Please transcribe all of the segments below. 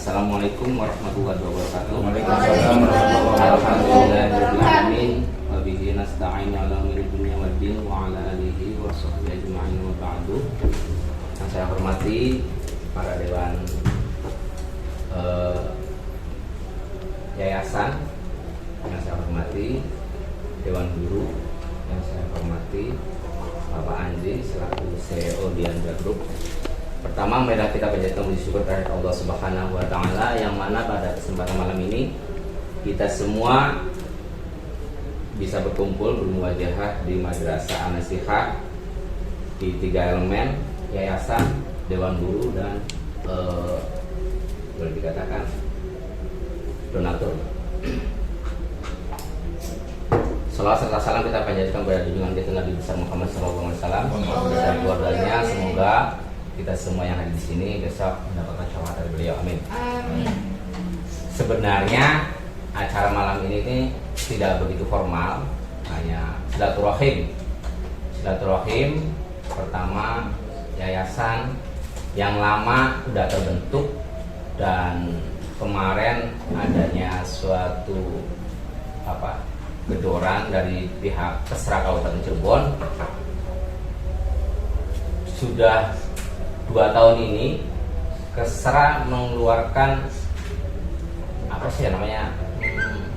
Assalamualaikum warahmatullahi wabarakatuh. Waalaikumsalam warahmatullahi wabarakatuh. Alhamdulillahirobbilalamin. Wabihi nasta'in ala umuri dunya waddin wa ala alihi wa sahbihi ajma'in wa ba'du. Yang saya hormati para dewan yayasan, yang saya hormati dewan guru, yang saya hormati Bapak Andri selaku CEO Diandra Group. Pertama, marilah kita panjatkan puji syukur kepada Allah Subhanahu wa taala yang mana pada kesempatan malam ini kita semua bisa berkumpul bermuwajahah di Madrasah An-Nasihah di 3 elemen yayasan, dewan guru dan boleh dikatakan donatur. Salawat serta salam kita panjatkan kepada junjungan kita Nabi besar Muhammad SAW dan keluarganya. Semoga kita semua yang ada di sini besok mendapatkan syafaat dari beliau. Amin. Sebenarnya acara malam ini tidak begitu formal, hanya silaturahim. Silaturahim pertama yayasan yang lama sudah terbentuk dan kemarin adanya suatu gedoran dari pihak Kesra Kabupaten Cirebon. Sudah 2 tahun ini Kesra mengeluarkan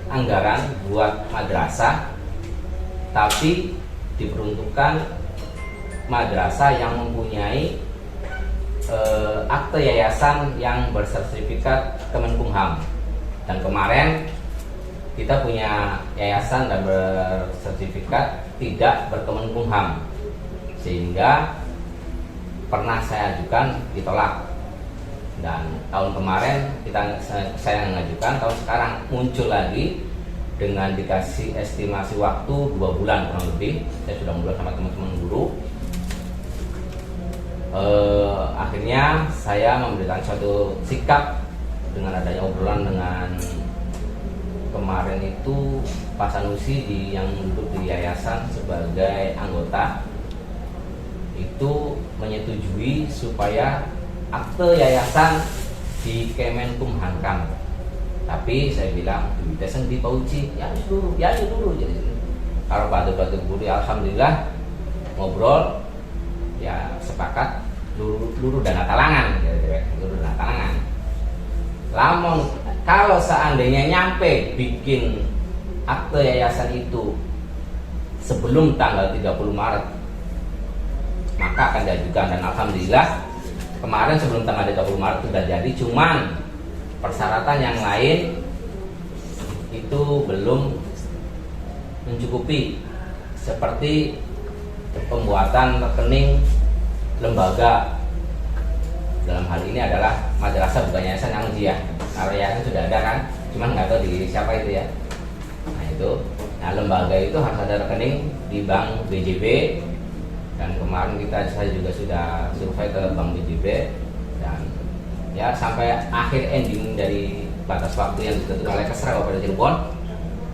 anggaran buat madrasah, tapi diperuntukkan madrasah yang mempunyai akte yayasan yang bersertifikat Kemenkumham. Dan kemarin kita punya yayasan dan bersertifikat tidak berkemenkumham, sehingga pernah saya ajukan ditolak. Dan tahun kemarin saya mengajukan, tahun sekarang muncul lagi dengan dikasih estimasi waktu 2 bulan kurang lebih. Saya sudah ngobrol sama teman-teman guru. Akhirnya saya memberikan suatu sikap dengan adanya obrolan dengan kemarin itu Pak Sanusi yang duduk di yayasan sebagai anggota, itu menyetujui supaya akte yayasan di Kemenkumham. Tapi saya bilang kita di Pak Uci ya dulu. Jadi kalau batu-batu budi alhamdulillah ngobrol ya sepakat luru dana talangan, Lamun kalau seandainya nyampe bikin akte yayasan itu sebelum tanggal 30 Maret, maka akan diajukan. Dan alhamdulillah kemarin sebelum tanggal 30 Maret sudah jadi, cuman persyaratan yang lain itu belum mencukupi, seperti pembuatan rekening lembaga. Dalam hal ini adalah madrasah bukan yayasan yang ujian. Kalau yayasan sudah ada kan, cuman nggak tahu di siapa itu ya. Nah lembaga itu harus ada rekening di bank BJB. Dan kemarin saya juga sudah survei ke Bank BJB, dan ya sampai akhir ending dari batas waktu yang ditentukan oleh Kesra Kabupaten Cirebon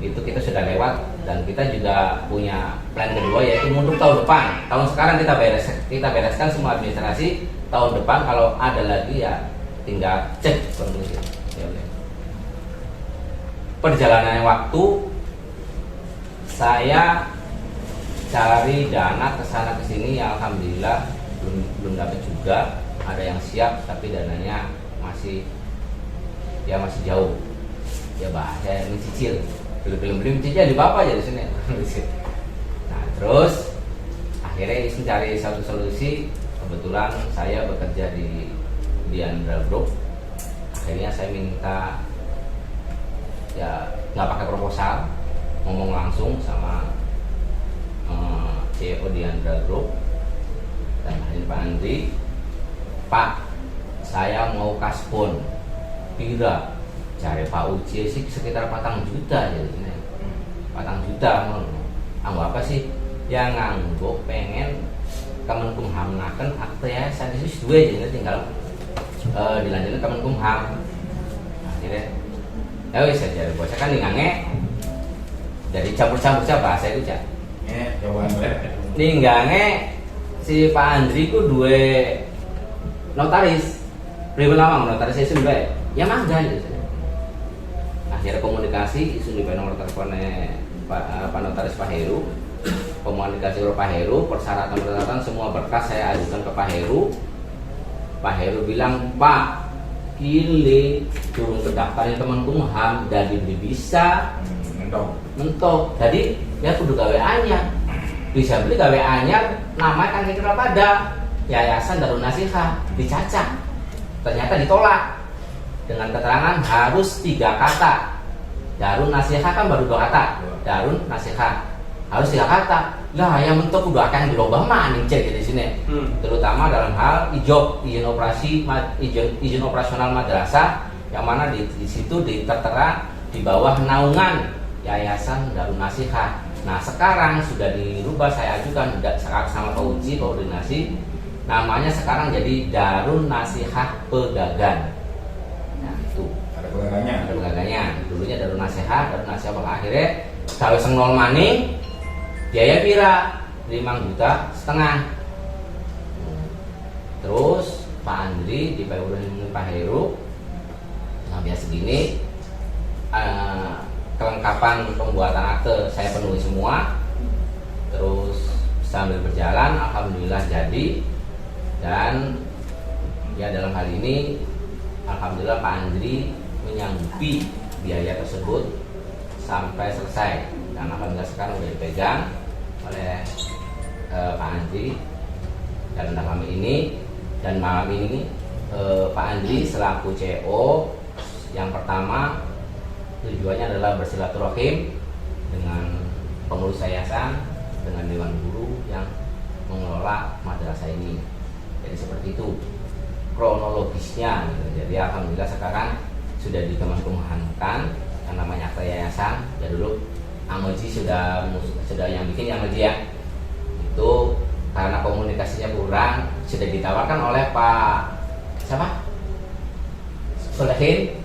itu kita sudah lewat. Dan kita juga punya plan kedua, yaitu mundur tahun depan. Tahun sekarang kita bereskan semua administrasi. Tahun depan kalau ada lagi ya tinggal cek konklusi. Perjalanan waktu saya cari dana kesana kesini, ya alhamdulillah belum dapat juga. Ada yang siap tapi dananya masih jauh. Ya saya mencicil, belum mencicil di bapak aja di sini. Nah terus akhirnya mencari satu solusi. Kebetulan saya bekerja di Diandra Group. Akhirnya saya minta ya nggak pakai proposal, ngomong langsung sama CEO Diandra Group dan Pak Andri. Pak, saya mau kaspon pira cari Pak Uci sih sekitar 4 juta jadi sini. 4 juta anggo apa sih? Yang nganggo pengen Kemenkumham naken akte yayasan itu 2 jadi tinggal dilanjutin Kemenkumham. Akhirnya ya wis saya bocah kan ngange dari campur-campur bahasa itu cak. Ninggange si Pak Andri ku duwe notaris. Pripun lawang notaris isin bae. ya mangga gitu. Akhirnya komunikasi isu di nomor teleponnya Pak Notaris Pak Heru, komunikasi ke Pak Heru, persyaratan semua berkas saya ajukan ke Pak Heru. Pak Heru bilang, Pak, kini turun ke daftarnya Kemenkumham dan dibeli bisa mentok. Jadi ya kudu gawe anyar, bisa beli gawe anyar, namanya kan kira pada Yayasan Darun Nasihah, dicacak, ternyata ditolak dengan keterangan harus 3 kata. Darun Nasihah kan baru 2 kata, Darun Nasihah harus 3 kata. Lah yang mentok udah akan dirubah maning cek di sini. Terutama dalam hal izin operasional madrasah, yang mana di situ tertera di bawah naungan Yayasan Darun Nasihah. Nah sekarang sudah dirubah, saya ajukan sama Pak Uji koordinasi, namanya sekarang jadi Darun Nasihah Pegagan. Nah itu ada pegagannya. Dulunya Darun Nasihah Pegagan. Akhirnya gawe sengnol maning, biaya pira 5,5 juta. Terus Pak Andri dibayurin Pak Heru, nah biasa segini, kelengkapan pembuatan akte saya penuhi semua. Terus sambil berjalan alhamdulillah jadi, dan ya dalam hal ini alhamdulillah Pak Andri menyanggupi biaya tersebut sampai selesai, dan alhamdulillah sekarang sudah dipegang oleh Pak Andri. Dan malam ini Pak Andri selaku CEO yang pertama tujuannya adalah bersilaturahim dengan pengurus yayasan, dengan dewan guru yang mengelola madrasah ini. Jadi seperti itu kronologisnya gitu. Jadi alhamdulillah sekarang sudah dikemenkumhamkan yang namanya akta yayasan. Ya dulu Amoji sudah yang bikin Amoji ya. Itu karena komunikasinya kurang, sudah ditawarkan oleh Pak siapa? Solehin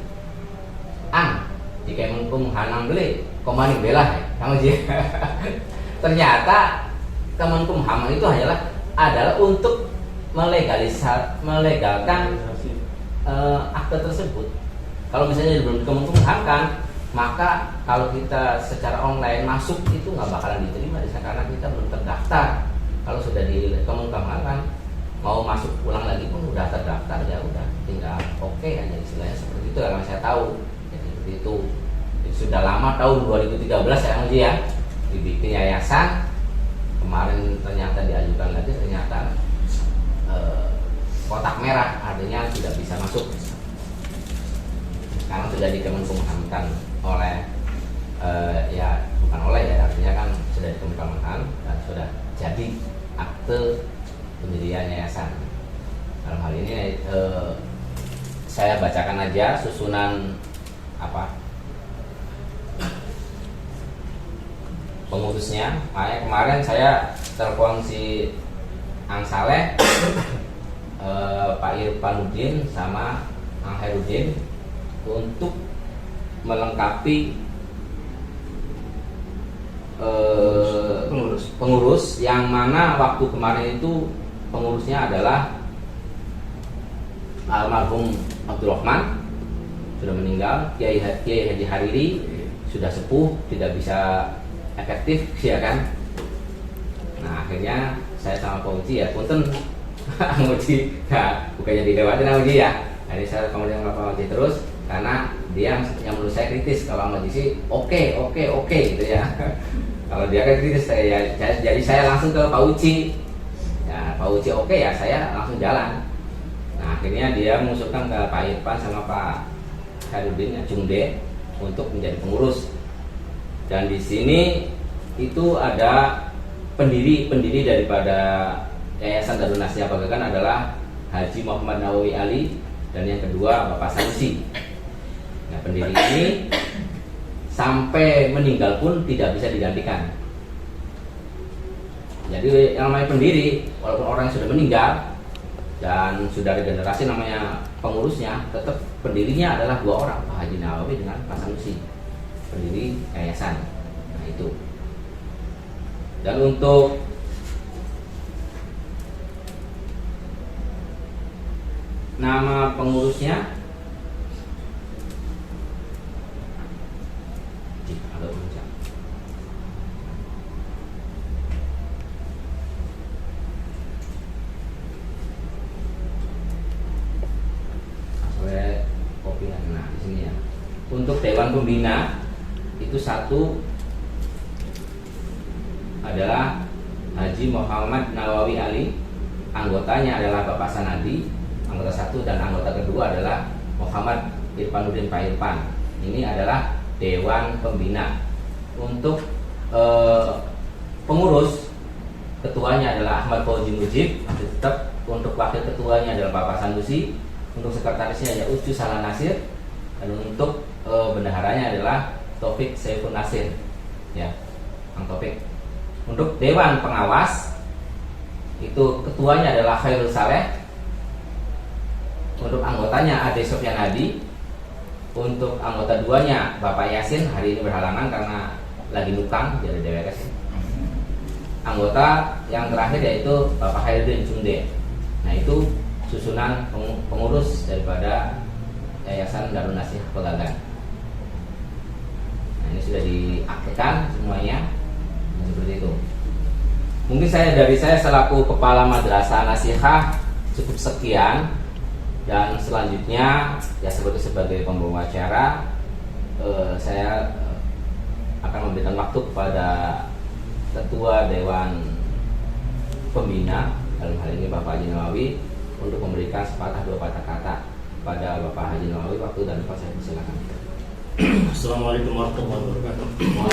Ang di Kemenkumham beli komani belah ya Amoji. Ternyata Kemenkumham itu adalah untuk melegalkan akte tersebut. Kalau misalnya belum Kemenkumham, maka kalau kita secara online masuk itu nggak bakalan diterima karena kita belum terdaftar. Kalau sudah di Kemenkumham, mau masuk ulang lagi pun udah terdaftar, ya udah tinggal oke aja istilahnya seperti itu. Karena saya tahu jadi seperti itu. Sudah lama, tahun 2013 ya dibikin yayasan. Kemarin ternyata diajukan lagi, ternyata kotak merah, artinya tidak bisa masuk. Sekarang sudah dikemenkumhamkan oleh ya bukan oleh ya, artinya kan sudah dikemenkumhamkan dan sudah jadi akte pendirian yayasan. Dalam hal ini saya bacakan aja susunan pengurusnya. Kemarin saya telepon si Ang Saleh, Pak Irfanuddin sama Ang Herudin untuk melengkapi pengurus yang mana waktu kemarin itu pengurusnya adalah almarhum Abdul Rahman, sudah meninggal. Kiai Haji Hariri sudah sepuh, tidak bisa efektif ya kan. Nah akhirnya saya sama Pak Uji ya punten Uji ya, bukannya dilewatin Uji ya. Jadi saya kemudian Pak Uji terus karena dia yang menurut saya kritis. Kalau Uji sih oke gitu ya. Kalau dia kan kritis jadi saya langsung ke Pak Uji. Ya Pak Uji oke ya, saya langsung jalan. Nah akhirnya dia mengusulkan ke Pak Irfan sama Pak Herudin ya, Jungde untuk menjadi pengurus. Dan di sini itu ada pendiri daripada Yayasan Darun Nasihah Pegagan adalah Haji Muhammad Nawawi Ali, dan yang kedua Bapak Sanusi. Nah pendiri ini sampai meninggal pun tidak bisa digantikan. Jadi yang namanya pendiri, walaupun orang sudah meninggal dan sudah regenerasi namanya pengurusnya, tetap pendirinya adalah 2 orang, Pak Haji Nawawi dengan Pak Sanusi, pendiri yayasan. Nah itu. Dan untuk nama pengurusnya Dewan Pembina itu satu adalah Haji Muhammad Nawawi Ali, anggotanya adalah Bapak Sanadi, anggota satu, dan anggota kedua adalah Muhammad Irfanuddin Pak Irfan. Ini adalah Dewan Pembina. Untuk pengurus, ketuanya adalah Ahmad Fauzi Mujib, masih tetap. Untuk wakil ketuanya adalah Bapak Sanusi. Untuk sekretarisnya ada Ucu Salah Nasir. Dan untuk bendaharanya adalah Taufik Saifun Nasir, ya, Bang Taufik. Untuk Dewan Pengawas itu ketuanya adalah Khairul Saleh. Untuk anggotanya Ade Sofyan Hadi. Untuk anggota duanya Bapak Yasin, hari ini berhalangan karena lagi nukang dari DWRS. Anggota yang terakhir yaitu Bapak Khairuddin Cunde. Nah, itu susunan pengurus daripada Yayasan Darun Nasihat Pegagan. Nah, ini sudah diaktifkan semuanya. Nah, seperti itu. Mungkin dari saya selaku Kepala Madrasah Nasihah cukup sekian, dan selanjutnya ya sebagai pembawa acara saya akan memberikan waktu kepada Ketua Dewan Pembina, dalam hal ini Bapak Haji Nawawi, untuk memberikan sepatah dua patah kata kepada Bapak Haji Nawawi. Waktu dan tempat saya silakan. Assalamualaikum warahmatullahi wabarakatuh. Terima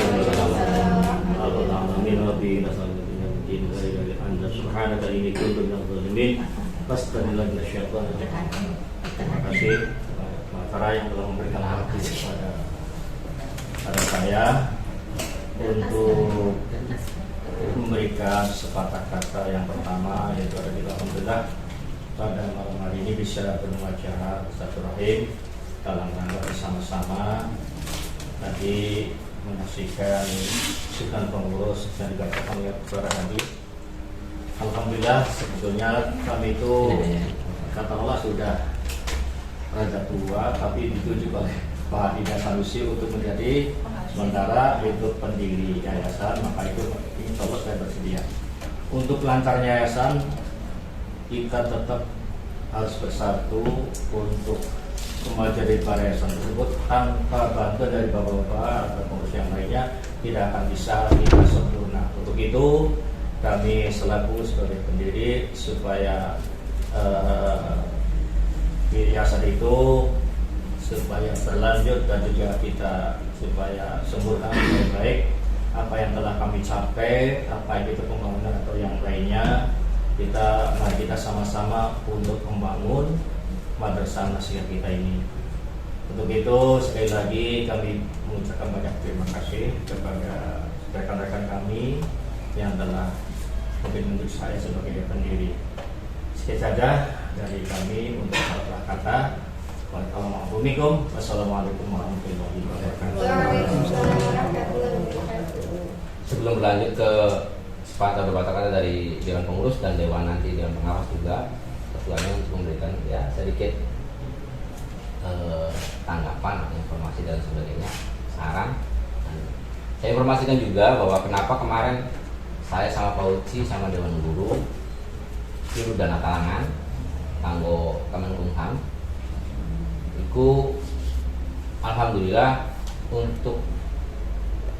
kasih acara yang telah memberikan waktu kepada saya untuk memberikan sepatah kata. Yang pertama yaitu alhamdulillah pada malam hari ini bisa bermuacara silaturahim dalam rangka bersama-sama tadi menyaksikan susunan pengurus dan dibacakan oleh suara tadi. Alhamdulillah, sebetulnya kami itu kata Allah sudah rada tua, tapi ditunjuk oleh Pak Hadi dan Sanusi untuk menjadi sementara itu pendiri yayasan. Maka itu insya Allah saya bersedia. Untuk lancarnya yayasan, kita tetap harus bersatu untuk kemajuan dari yayasan tersebut. Tanpa bantuan dari bapak-bapak atau pengurus yang lainnya tidak akan bisa kita sempurna. Untuk itu kami selaku sebagai pendiri supaya yayasan itu supaya berlanjut dan juga kita supaya sempurna dengan baik apa yang telah kami capai, apa itu pembangunan atau yang lainnya, mari kita sama-sama untuk membangun madrasah nasihat kita ini. Untuk itu sekali lagi kami mengucapkan banyak terima kasih kepada rekan-rekan kami yang telah menunjuk saya sebagai pendiri. Sekian saja dari kami untuk kata. Wassalamualaikum warahmatullahi wabarakatuh. Sebelum berlanjut ke sepatah beberapa kata dari Dewan Pengurus dan Dewan nanti Dewan Pengawas juga, ketuanya untuk memberikan ya sedikit tanggapan, informasi dan sebagainya, saran. Saya informasikan juga bahwa kenapa kemarin saya sama Pak Uci sama Dewan Guru itu dana talangan kanggo Kemenkumham. Iku alhamdulillah untuk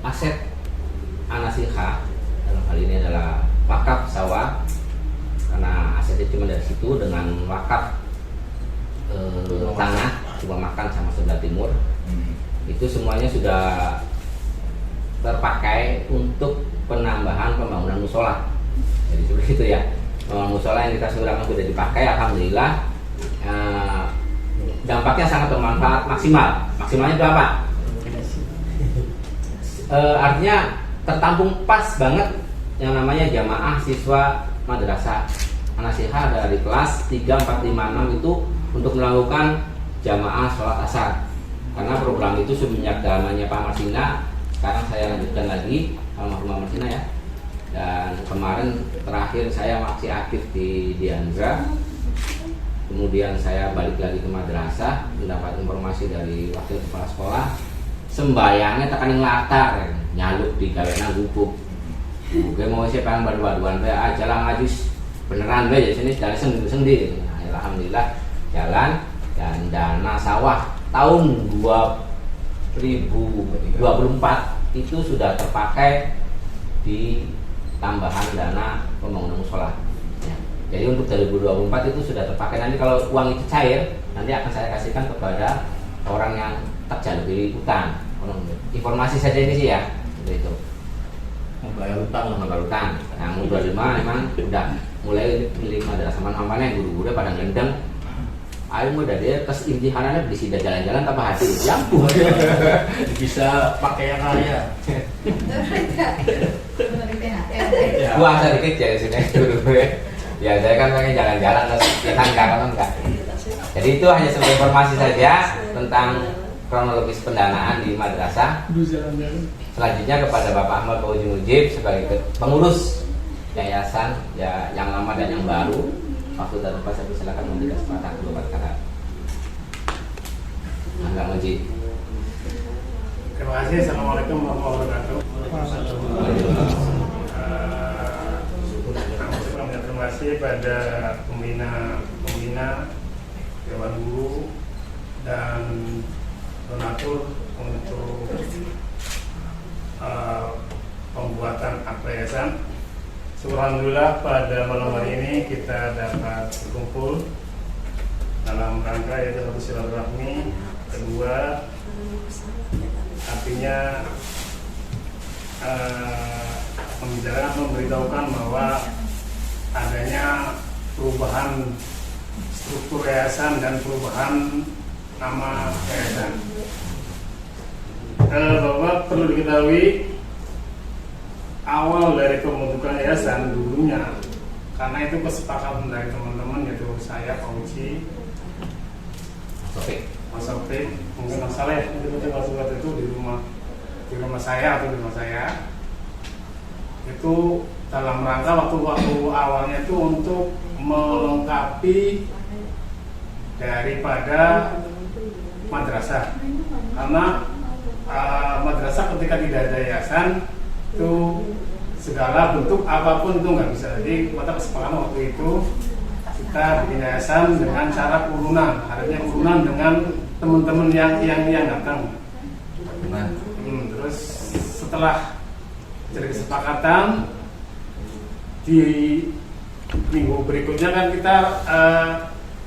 aset Anasihah dalam hal ini adalah wakaf sawah, karena asetnya cuma dari situ dengan wakaf tanah rumah makan sama sebelah timur. Itu semuanya sudah terpakai untuk penambahan pembangunan musola. Jadi seperti itu ya, pembangunan musola yang kita sekarang sudah dipakai, alhamdulillah. Dampaknya sangat bermanfaat, maksimalnya itu apa? Artinya tertampung pas banget yang namanya jamaah siswa madrasah Anasihah dari kelas 3, 4, 5, 6 itu untuk melakukan jamaah sholat asar. Karena program itu semenjak zamannya Pak Marsina, sekarang saya lanjutkan lagi almarhum Marsina ya. Dan kemarin terakhir saya masih aktif di Diandra. Kemudian saya balik lagi ke madrasah, mendapat informasi dari wakil kepala sekolah, sembayangnya tekan yang latar, nyaluk di gawean gubuk. Oke, mau siapa yang badu-baduan aja lah ngajus beneran be jadi sini dari sendi. Alhamdulillah jalan, dan dana sawah tahun 2024 itu sudah terpakai di tambahan dana pembangunan musola. Ya. Jadi untuk 2024 itu sudah terpakai. Nanti kalau uang itu cair, nanti akan saya kasihkan kepada orang yang terjalur di utang. Informasi saja ini sih ya, seperti itu. Membayar utang. Membayar utang. Yang 25 memang udah mulai milik madrasah manfaatnya guru-guru pada ngendeng. Ayo mudah dia kes imtihanannya bisa jalan-jalan tanpa hati. Lampu. Bisa pakai yang kaya. Puasa dikit ya di sini guru-guru. Ya saya kan pengen jalan-jalan terus kita enggak. Jadi itu hanya sebagai informasi saja tentang kronologis pendanaan di madrasah. Selanjutnya kepada Bapak Ahmad Fauzi Mujib sebagai pengurus yayasan ya yang lama dan yang baru. Waktu dan tempat saya silakan memberikan kesempatan untuk kata. Enggak Mujib. Terima kasih. Assalamualaikum warahmatullahi wabarakatuh. Terima kasih pada pembina, dewan guru dan donatur untuk pembuatan akta yayasan. Alhamdulillah pada malam hari ini kita dapat berkumpul dalam rangka yaitu satu silaturahmi, kedua artinya membicarakan memberitahukan bahwa adanya perubahan struktur yayasan dan perubahan nama yayasan. Bahwa perlu diketahui awal dari pembentukan yayasan dulunya karena itu kesepakatan dari teman-teman yaitu saya, Pak Uci, Mas Sofik, mungkin Mas Saleh itu di rumah saya atau di rumah saya itu dalam rangka waktu awalnya itu untuk melengkapi daripada madrasah karena madrasah ketika tidak ada yayasan itu segala bentuk apapun itu nggak bisa. Jadi kita kesepakatan waktu itu kita bikin yayasan dengan cara urunan, artinya urunan dengan teman-teman yang datang. Terus setelah jadi kesepakatan di minggu berikutnya kan kita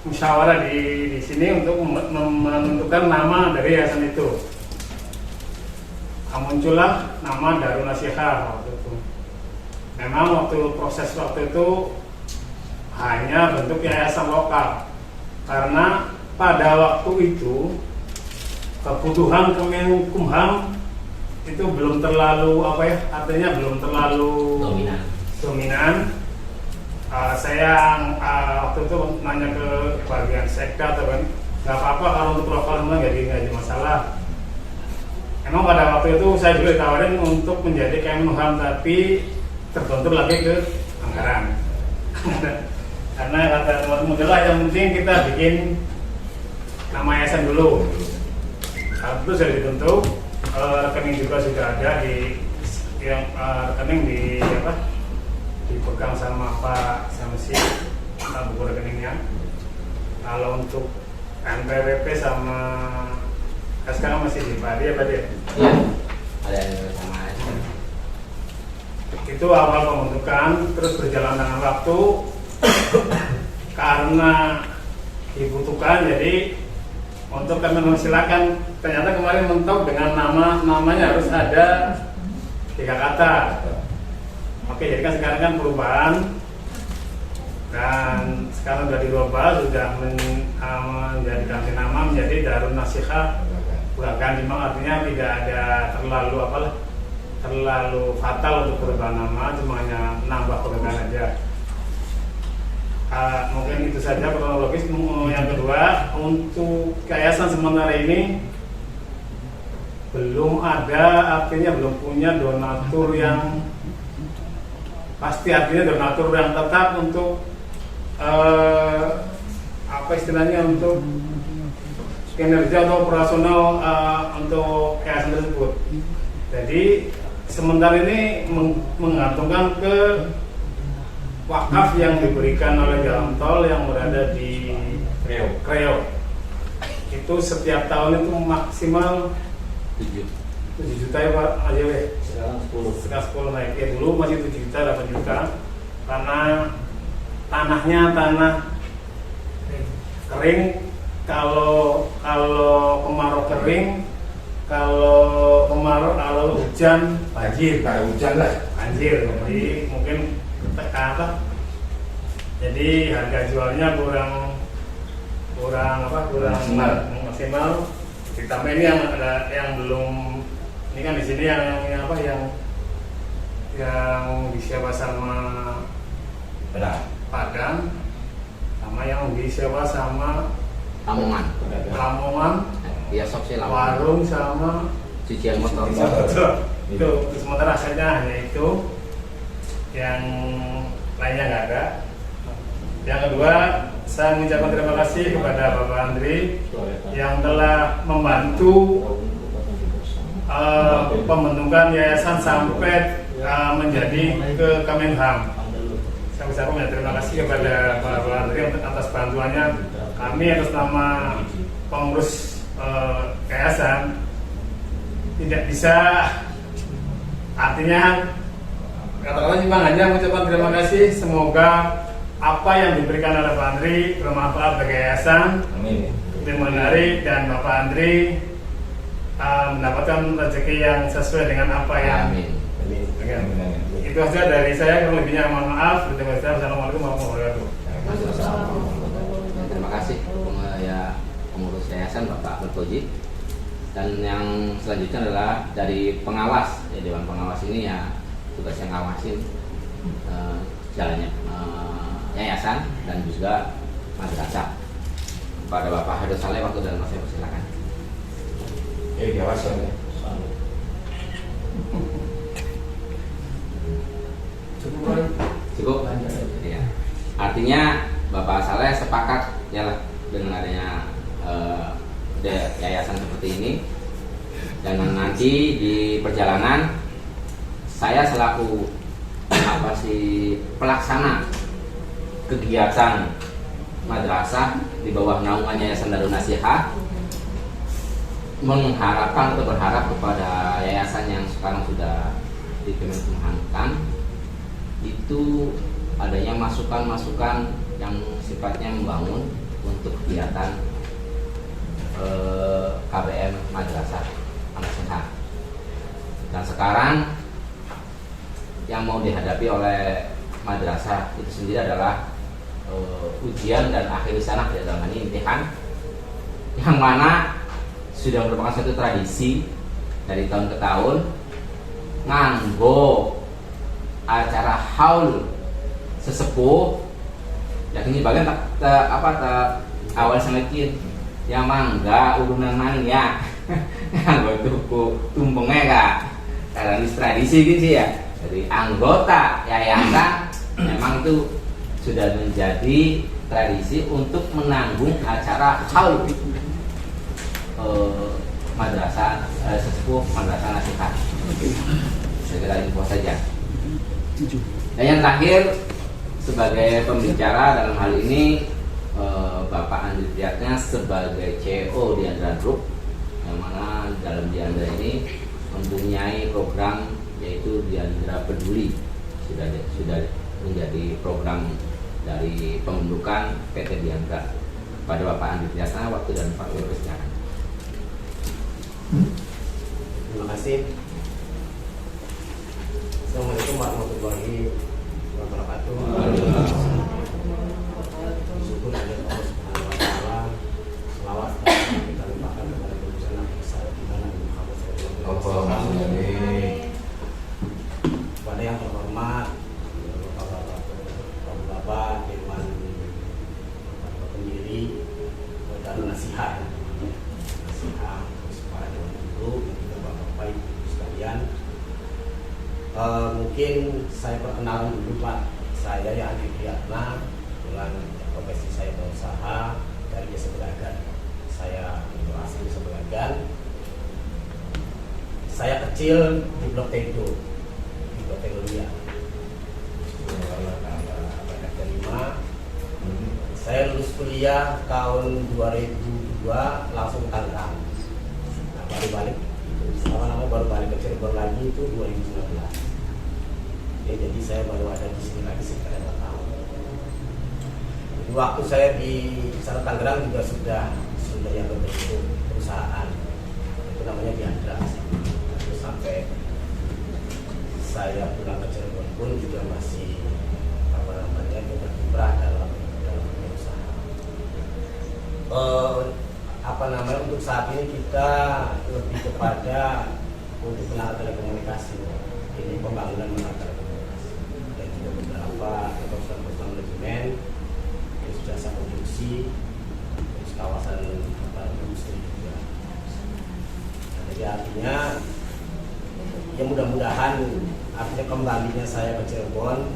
musyawarah di sini untuk menentukan nama dari yayasan itu. Muncullah nama Darun Nasiha waktu itu. Memang proses waktu itu hanya bentuk yayasan lokal karena pada waktu itu kebutuhan Kemenkumham itu belum terlalu artinya belum terlalu dominan. Saya waktu itu nanya ke bagian sekda atau kan nggak apa-apa kalau untuk lokal memang nggak jadi masalah. Emang pada waktu itu saya juga ditawarin untuk menjadi Kemenkumham tapi terbentur lagi ke anggaran. Karena kata teman-teman adalah yang penting kita bikin nama yayasan dulu. Saat itu sudah dibentuk, rekening juga sudah ada di yang rekening dipegang sama Pak Samsi, buku rekeningnya. Kalau untuk NPWP sama sekarang masih di Padi ya Pak ya? Iya, ada yang sama aja. Itu awal pembentukan, terus berjalan dengan waktu karena dibutuhkan, jadi untuk kami silakan. Ternyata kemarin mentok dengan namanya harus ada 3 kata. Oke, jadi kan sekarang kan perubahan dan sekarang sudah dirubah, sudah menjadi ganti nama menjadi Darun Nasiha. Ganti nama artinya tidak ada terlalu fatal untuk perubahan nama, cuma hanya nambah perubahan aja. Mungkin itu saja kronologis. Yang kedua, untuk yayasan sementara ini belum ada, artinya belum punya donatur yang pasti, artinya donatur yang tetap untuk untuk kinerja atau operasional untuk yayasan tersebut. Jadi sementara ini menggantungkan ke wakaf yang diberikan oleh jalan tol yang berada di Kreo. Itu setiap tahun itu maksimal 7. 7 juta ya Pak aja weh. Sekarang 10. Sekarang 10 naik. Ya dulu masih 7 juta, 8 juta. Karena tanahnya tanah kering. Kalau kemarau kering, kalau hujan banjir. Kayak hujan lah. Banjir. Jadi mungkin jadi harga jualnya kurang maksimal. Ditambah ini yang ada yang belum, ini kan di sini yang disewa sama Padang, sama yang disewa sama Lamongan, ya sok sih warung sama cucian motor. Itu sementara asetnya hanya itu, yang lainnya nggak ada. Yang kedua, saya mengucapkan terima kasih kepada Bapak Andri yang telah membantu pembentukan yayasan sampai menjadi ke Kemenham. Saya ucapkan terima kasih kepada Bapak Andri atas bantuannya. Kami atas nama pengurus yayasan tidak bisa, artinya kata-kata cuma hanya mengucapkan terima kasih. Semoga apa yang diberikan oleh Pak Andri bermanfaat bagi yayasan. Amin. Lebih menarik, dan Bapak Andri mendapatkan rezeki yang sesuai dengan apa yang Amin. itu saja dari saya. Kurang lebihnya mohon maaf. Assalamualaikum warahmatullahi wabarakatuh. Terima kasih ya pengurus yayasan Bapak Ahmad Koji. Dan yang selanjutnya adalah dari pengawas, ya Dewan Pengawas ini ya tugasnya ngawasin jalannya yayasan dan juga madrasah. Kepada Bapak Haidar Saleh, waktu dan masa persilakan. Diawasin ya. Cukup? Ya. Artinya Bapak Saleh sepakat ya dengan adanya yayasan seperti ini, dan nanti di perjalanan saya selaku pelaksana kegiatan madrasah di bawah naungan Yayasan Darun Nasiha mengharapkan atau berharap kepada yayasan yang sekarang sudah dikemenkumhamkan itu adanya masukan-masukan yang sifatnya membangun untuk kegiatan KBM Madrasah An-Nasiha. Dan sekarang yang mau dihadapi oleh madrasah itu sendiri adalah ujian dan akhir sana, dalam ini imtihan, yang mana sudah merupakan satu tradisi dari tahun ke tahun nganggo acara haul sesepuh. Yakin bagian awal semakin yang mangga urunan mania nganggo tuku tumpengnya kak, karena ini tradisi gitu ya. Jadi anggota yayasan memang itu sudah menjadi tradisi untuk menanggung acara haul madrasah sesepuh madrasah Nasiha. Segera info saja. Dan yang terakhir, sebagai pembicara dalam hal ini Bapak Andri Priyatna sebagai CEO Diandra Group, yang mana dalam Diandra ini mempunyai program yaitu Diandra Peduli, sudah menjadi program dari pembentukan PT Diandra. Pada Bapak Andri Priyatna, waktu dan Pak persilakan. Terima kasih. Assalamualaikum warahmatullahi wabarakatuh. Syukur kepada Allah Subhanahu wa taala. Selawat kita limpahkan kepada Tuhan Nabi besar kita Nabi Muhammad SAW. Kepada yang terhormat Bapak Dewan pendiri Darun Nasiha, terus para dewan guru dan juga bapak-bapak ibu sekalian. Mungkin saya perkenalan dulu Pak. Saya ya Andri Priyatna, kebetulan profesi saya berusaha dari Desa Belagan. Saya itu asli Desa Belagan. Saya kecil di Blok Tedo, di Blok Tegolia. Saya lulus kuliah tahun 2002 langsung ke Tangerang. Nah, baru balik baru balik ke Cirebon lagi itu 2019. Ya, jadi saya baru ada di sini lagi sekitar 2 tahun. Jadi waktu saya di sana Tangerang juga sudah yang berbentuk perusahaan, itu namanya Diandra. Terus sampai saya pulang ke Cirebon pun juga masih berkiprah dalam usaha. Untuk saat ini kita lebih kepada untuk menata telekomunikasi, ini pembangunan menata telekomunikasi dan juga beberapa perusahaan manajemen, terus jasa konstruksi, terus kawasan industri juga. Nah, jadi artinya ya mudah-mudahan artinya kembalinya saya ke Cirebon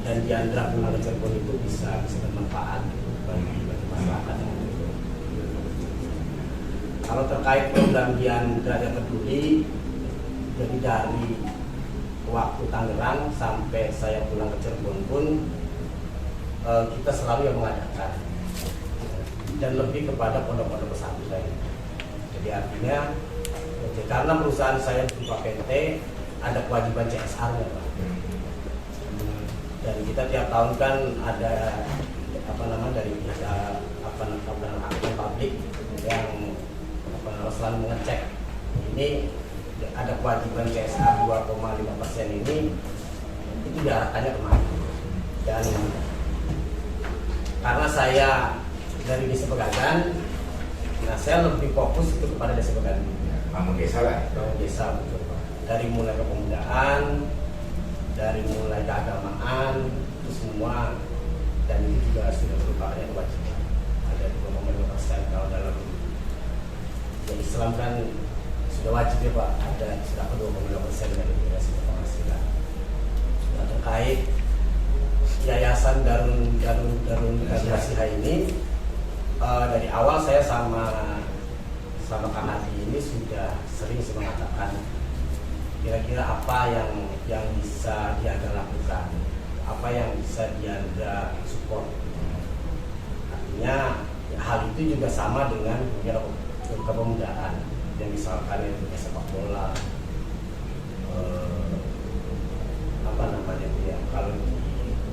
dan Diandra pulang ke Cirebon itu bisa bermanfaat bagi masyarakat yang ada. Kalau terkait program Diandra yang peduli, jadi dari waktu Tangerang sampai saya pulang ke Cirebon pun kita selalu yang mengadakan dan lebih kepada pondok-pondok pesantren. Jadi artinya karena perusahaan saya berupa PT ada kewajiban CSR-nya, Pak. Dan kita tiap tahun kan ada dari pihak publik yang selalu mengecek ini ada kewajiban CSR 2,5% ini itu diarahkannya kemana. Dan karena saya dari Desa Pegagan, nah saya lebih fokus itu kepada Desa Pegagan. Bangun desa lah. Bangun desa, betul Pak. Dari mulai kepemudaan, dari mulai keagamaan, itu semua, dan itu juga sudah merupakan kewajiban. Ada 2,5% kalau dalam Islam kan sudah wajib ya Pak, ada sudah 2,5% dari hasil penghasilan. Nah, terkait Yayasan Darun Nasiha ini, dari awal saya sama Kang Hadi ini sudah sering mengatakan kira-kira apa yang bisa Diandra lakukan, apa yang bisa Diandra support. Artinya hal itu juga sama dengan kepemudaan yang misalkan itu sepak bola, kalau di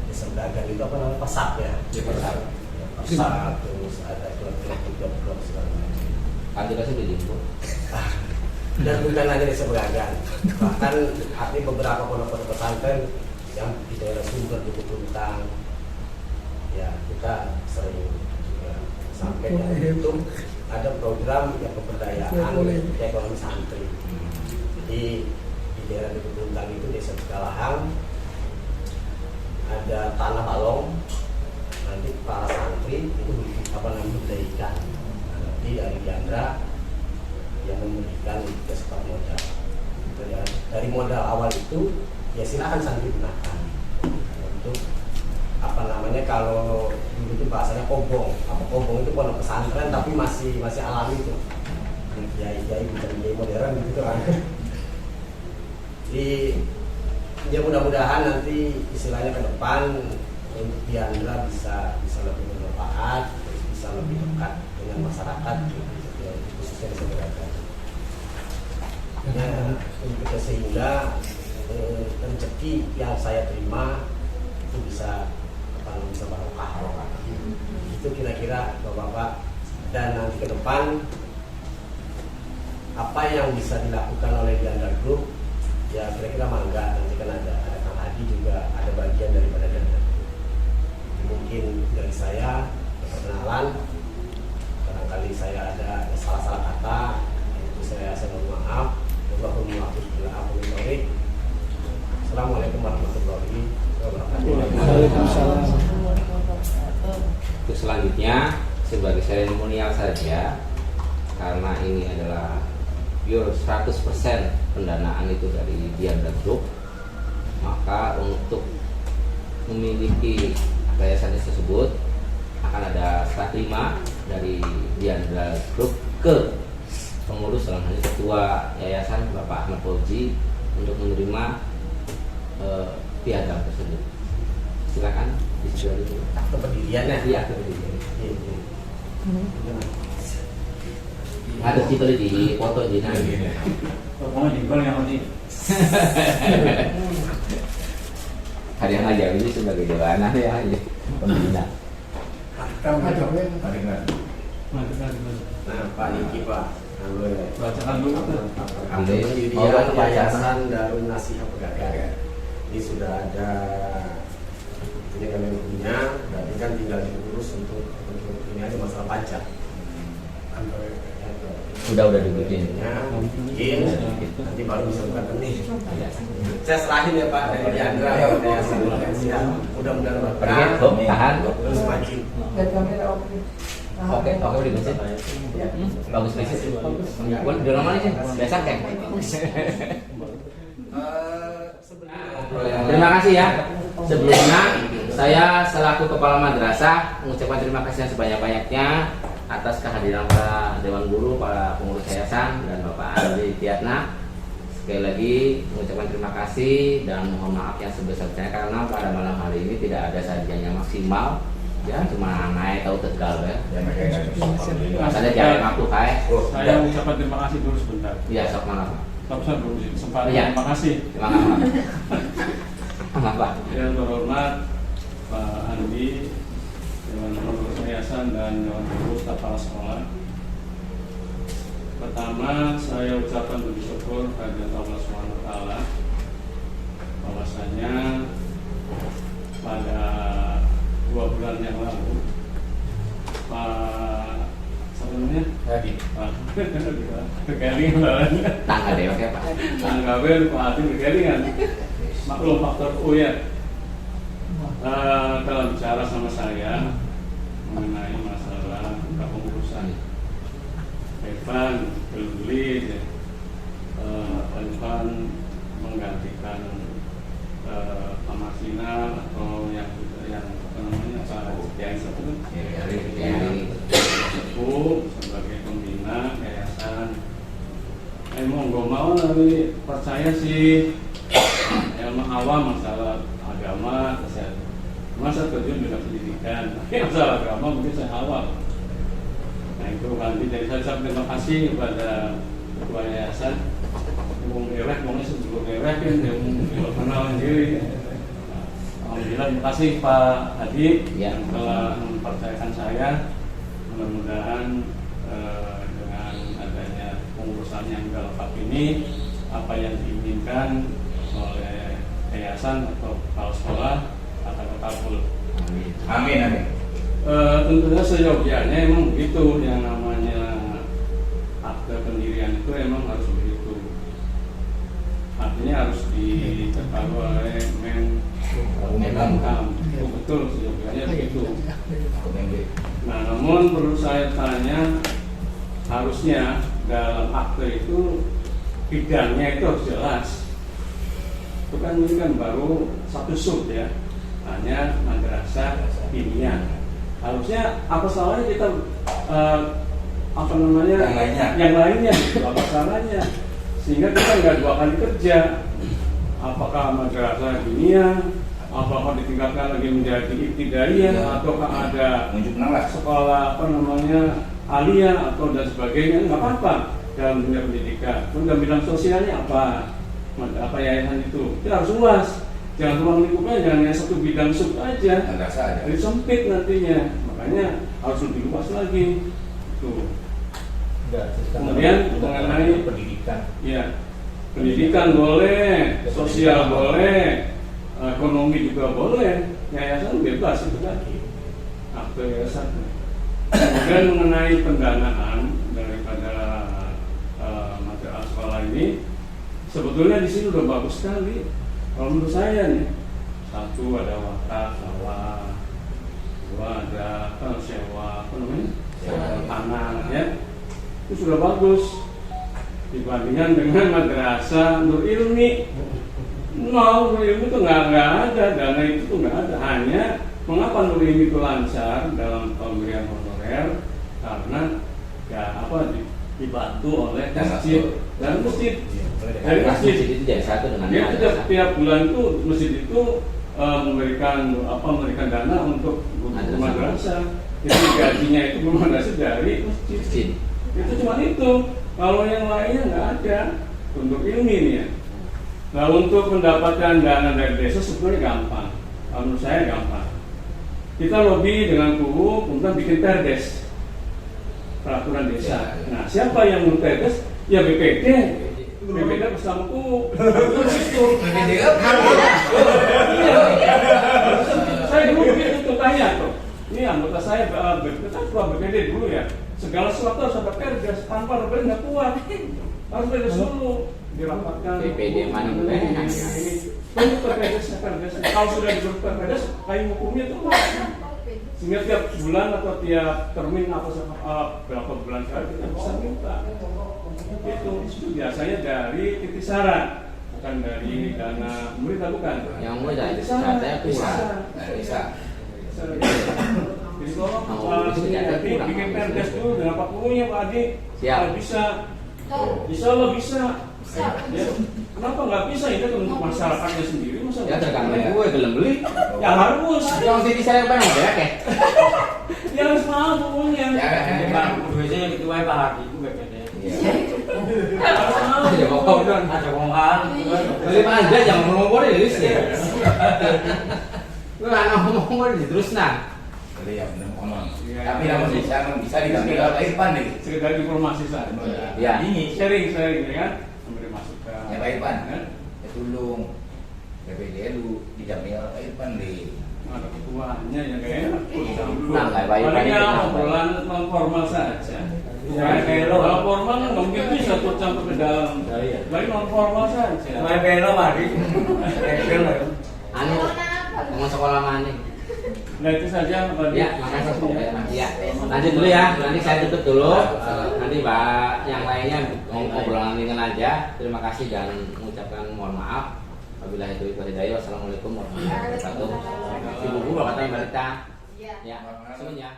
Desa Pegagan itu pesat ya, pesat, terus ada klub segala macam. Kan kita sudah jemput. Dan bukan hanya Desa Pegagan, bahkan artinya beberapa pondok-pondok pesantren yang di daerah Sumber, Duku Puntang, ya kita sering juga sampai itu ada program yang pemberdayaan ekonomi santri. Jadi di daerah Duku Puntang itu Desa Cikalahang ada tanah balong, nanti para santri itu memberdayaikan. Nanti dari Diandra yang memberikan kesempatan modal. Dari modal awal itu ya silakan santri gunakan untuk kalau dulu itu bahasanya kobong. Kobong itu pondok pesantren tapi masih alami itu. Kiai bukan kiai modern gitu kan. Jadi ya mudah-mudahan nanti istilahnya ke depan untuk Diandra bisa lebih bermanfaat, bisa lebih dekat dengan masyarakat khususnya di Seberapa. Sehingga rezeki yang saya terima itu bisa barokah. Itu kira-kira Bapak-Bapak. Dan nanti ke depan apa yang bisa dilakukan oleh Diandra Group, ya kira-kira mangga. Nanti kan ada Kang Hadi juga ada bagian daripada Diandra Group. Mungkin dari saya perkenalan, barangkali saya ada salah-salah kata, itu saya mohon maaf. Assalamualaikum warahmatullahi wabarakatuh. Waalaikumsalam. Untuk selanjutnya sebagai seremonial saja, karena ini adalah pure 100% pendanaan itu dari Diandra Group, maka untuk memiliki yayasan tersebut akan ada serah terima dari Diandra Group ke pengurus dalam hal ini ketua yayasan Bapak Ahmad Fauzi untuk menerima piagam tersebut. Silakan dijual itu. Akte pendiriannya. Iya, akte pendirian. Ada kita di foto di Mau jengkol yang mati. Hadiah ngajar ini sebagai jawaban ya, pembina. Ada nggak? Nah, Pak Niki Pak, Bacakan dulu. pendirian Yayasan Darun Nasihat Pegadaian. Ini sudah ada, ini kami punya, berarti kan tinggal diurus untuk ini aja masalah pajak. Udah dibikin. Bikin, nanti baru bisa buka rekening. Saya serahin ya Pak dari Diandra, Yayasan Siap. Mudah-mudahan Pergi, berkah, tahan. terus maju. Oke, udah mesin. Bagus mesin. Di mana sih? Biasa kan? Terima kasih ya. Sebelumnya saya selaku Kepala Madrasah mengucapkan terima kasih yang sebanyak-banyaknya atas kehadiran para Dewan Guru, para pengurus yayasan, dan Bapak Andi Tiatna. Sekali lagi mengucapkan terima kasih dan mohon maaf yang sebesar-besarnya karena pada malam hari ini tidak ada sajiannya maksimal. Ya, cuma naik tahu Tegal ya. Ada jalan waktu kayak. Saya ucapkan terima kasih dulu sebentar. Iya, sok mana Pak? Tapi dulu kesempatan. Iya. Terima kasih. Terima kasih. Kenapa? Yang terhormat Pak Andi, Dewan Pengurus Yayasan dan Dewan Pengurus Kepala Sekolah. Pertama, saya ucapkan bersyukur kepada Allah SWT bahwasanya pada 2 bulan yang lalu Pak sebelumnya Pak kegalingan Tangga deh, oke Pak. tanggapan Pak Adi kegalingan maklum faktor U ya dalam bicara sama saya mengenai masalah kepengurusan Evan beli Evan menggantikan Pamasina atau yang apa namanya yang seperti sebagai pembina yayasan. Monggo mau tapi percaya sih emang awam masalah agama saya masa terjun bidang pendidikan tapi masalah agama mungkin saya awam. Nah itu kan jadi saya ucapkan terima kasih kepada ketua yayasan mau merek maunya sebelum merek kan yang kenal sendiri. Alhamdulillah, terima kasih Pak Hadi yang telah mempercayakan saya. Mudah-mudahan dengan adanya pengurusan yang lengkap ini, apa yang diinginkan oleh yayasan atau kepala sekolah akan terkabul. Amin. Tentunya seyogianya emang begitu, yang namanya akte pendirian itu emang harus begitu. Artinya harus diketahui oleh Menkumham. Betul, seyogianya begitu. Nah, namun perlu saya tanya, harusnya dalam akte itu bidangnya itu harus jelas. Itu kan ini kan baru satu sub ya, hanya madrasah diniyah. Harusnya apa salahnya kita apa namanya yang lainnya gitu, apa salahnya sehingga kita nggak 2 kali kerja. Apakah madrasah diniyah, apakah ditingkatkan lagi menjadi ibtidaiyah, ataukah ada sekolah apa namanya aliyah atau dan sebagainya, nggak apa-apa dalam dunia pendidikan. Dalam bidang sosialnya apa yayasan itu harus luas. Jangan ruang lingkupnya jangan hanya satu bidang sub aja. Jadi sempit nantinya. Makanya harus lebih luas lagi. Tuh. Kemudian mengenai pendidikan. Ya, pendidikan boleh, sosial boleh, ekonomi juga boleh. Yayasan bebas itu lagi. Akte yayasan. Kemudian mengenai pendanaan daripada material sekolah ini, sebetulnya di sini udah bagus sekali. Kalau menurut saya nih, 1 ada wakaf sawah, 2 ada sewa apa namanya tanah ya, itu sudah bagus dibandingkan dengan madrasah Nur Ilmi. Nur Ilmi itu nggak ada, dana itu tuh nggak ada. Hanya mengapa Nur Ilmi itu lancar dalam pemberian honorer karena ya apa dibantu oleh masjid dan masjid. Dari masjid itu jadi satu dengan dia tiap bulan itu masjid itu memberikan dana untuk madrasah. Jadi gajinya itu madrasah dari masjid. Itu cuma itu. Kalau yang lainnya nggak ada. untuk ini nih ya. Nah, untuk mendapatkan dana dari desa sebenarnya gampang. Menurut saya gampang. Kita lobby dengan KUU, kemudian bikin perdes, peraturan desa. Nah, siapa yang mau perdes? Ya BPD. BPD bersama KUU. Saya dulu begitu tuh tanya tuh. Ini anggota saya ketua BPD dulu ya. Segala sesuatu harus ada perdes, tanpa perdes nggak kuat. Harus perdes dulu dirapatkan. BPD mana ini perdes. Kalau sudah dibentuk perdes, payung hukumnya itu sehingga tiap bulan atau tiap termin berapa bulan sekali kita bisa minta. Itu biasanya dari Titisaran, bukan dari dana pemerintah, bukan. Yang mudah katanya kurang. Bisa. Jadi kalau bikin perdes dulu dengan Pak Kunya, Pak Adi, Siap. bisa. Insya Allah bisa. Ya. Kenapa nggak bisa? Itu untuk masyarakatnya sendiri. Ya tergantung gue gelem beli. Ya harus. Yang sini saya pengen berak ya. Ya harus mau pokoknya. Biasanya yang ketua Pak Hadi itu BPD. Harus mau. Ada ngomong dong. Ada ngomong. Beli Anda jangan ngomong ya list ya. Lu anak ngomong terus nah. Jadi ya benar ngomong. Ya, Tapi ya. namun bisa diambil oleh Irfan nih. Sekedar informasi saja. Ya. Ini sharing ya kan. Memberi masukan. Ya Pak Irfan. Ya. Ya tolong. BPD lu dijamin oleh Pak Irfan deh. Ada ketuanya yang kayak enak. Nah, nggak baik. Palingnya obrolan non formal saja. Ya, kalau formal kan nggak mungkin bisa tuh campur ke dalam. Baik non formal saja. Main pelo Hadi. Anu mau sekolah mana? Nah itu saja Pak. Ya, makasih. Ya, lanjut dulu ya. Nanti saya tutup dulu. Nanti Mbak yang lainnya ngobrolan ringan aja. Terima kasih dan mengucapkan mohon maaf. Wabillahi taufiq wal hidayah. Wassalamualaikum warahmatullahi wabarakatuh. Ibu-ibu, Bapak Ibu, Mbak Rita. Ya, semuanya.